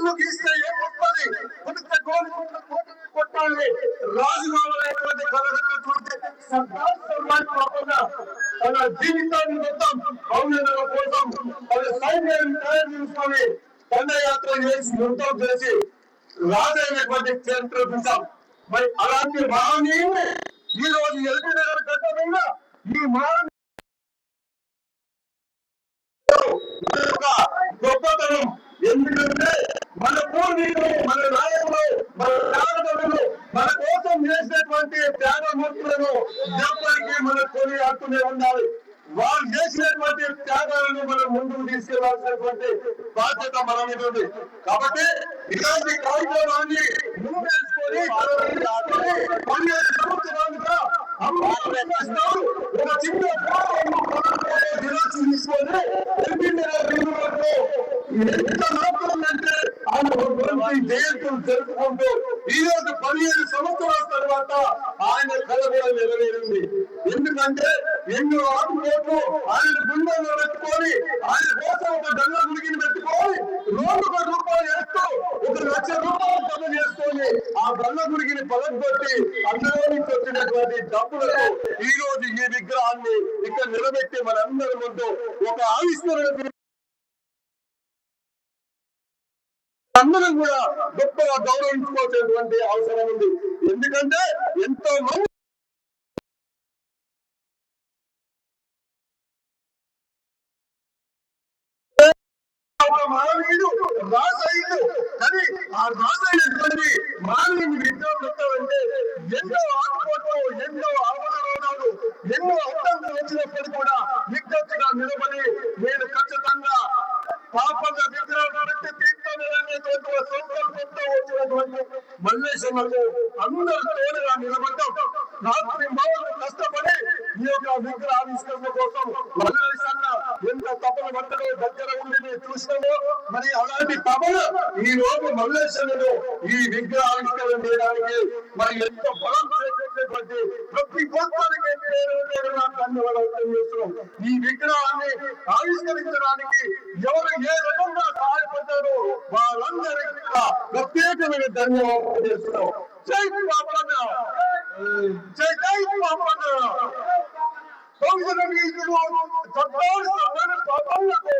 కళ్ళు గీస్తే ఏమొస్తుంది? కొట్టాలి. రాజుగారైనటువంటి కలగన్నటువంటి సర్దార్ సల్మాన్ కాకుండా తన జీవితాన్ని మొత్తం పౌరుల కోసం తన సైన్యాన్ని తయారు చేసుకొని దండయాత్ర చేసి యుద్ధం చేసి రాజైనటువంటి చరిత్ర చూసాం. మరి అలాంటి మహనీయుని ఈ రోజు ఎల్బీ నగర్ గడ్డ మీద ఈ మహనీయుడు గొప్పతనం. ఎందుకంటే మన పూర్వీకులు, మన నాయకులు, మన నాయకులు మన కోసం చేసినటువంటి త్యాగమూర్తులను ఎప్పటికీ మనం కొనియాడుతూనే ఉండాలి. వాళ్ళు చేసినటువంటి త్యాగాలను మనం ముందుకు తీసుకెళ్లాల్సినటువంటి బాధ్యత మన మీద ఉంది. కాబట్టి ఇలాంటి కార్యక్రమాన్ని ముందేసుకొని సంవత్సరాలుగా ఒక చిన్న తీసుకొని ఎంత నడుతుందంటే ఆయన జయంతులు జరుపుకుంటూ ఈ రోజు 15 సంవత్సరాల తర్వాత ఆయన కళ కూడా నెరవేరింది. ఎందుకంటే ఎన్నో ఆటుపోట్లు ఆయన గుండెల్లో పెట్టుకొని ఆయన కోసం ఒక గల్ల గుడిని పెట్టుకొని రోజుకు రూపాయలు వేస్తూ 1 లక్ష రూపాయలు జమ చేసుకొని ఆ గల్ల గుడిని పలగొట్టి అందులో నుంచి వచ్చినటువంటి డబ్బులతో ఈ రోజు ఈ విగ్రహాన్ని ఇక్కడ నిలబెట్టి మనందరి ముందు ఒక ఆవిష్కరణ అందరం కూడా గొప్పగా గౌరవించుకోవాల్సినటువంటి అవసరం ఉంది. ఎందుకంటే ఎంతో మంది మానవీయుడు రాజయ్యుడు, కానీ ఆ రాజైనటువంటి మానవుని విగ్రహం పెట్టాలంటే ఎన్నో ఆటుపోట్లు, ఎన్నో అవరోధాలు, ఎన్నో అడ్డంకులు వచ్చినప్పుడు కూడా నిక్కచ్చిగా నిలబడి నేను ఖచ్చితంగా పాపంగా విగ్రహం పెట్టి తీర్థమైనటువంటి సంకల్పంతో వచ్చినటువంటి మల్లేశమ్మకు అందరూ తోడుగా నిలబడ్డాం. రాత్రి మామూలు కష్టపడి ఈ యొక్క విగ్రహావిష్కరణ కోసం మల్లేశన్న ఎంత తపన పట్టడో దగ్గర ఉండి చూసినామో. మరి అలాంటి తపన ఈ రోజు మల్లేశన్నను ఈ విగ్రహావిష్కరణ చేయడానికి మరి ఎంతో బలం చేసేటువంటి ప్రతి ఒక్కరికి ధన్యవాదాలు చేస్తున్నాం. ఈ విగ్రహాన్ని ఆవిష్కరించడానికి ఎవరు ఏ రకంగా సహాయపడ్డారో వాళ్ళందరికీ ప్రత్యేకమైన ధన్యవాదాలు చేస్తున్నాం. జై పాపన్న, జై జై పాపన్న. సర్దార్ సల్మాన్ పాపన్నకు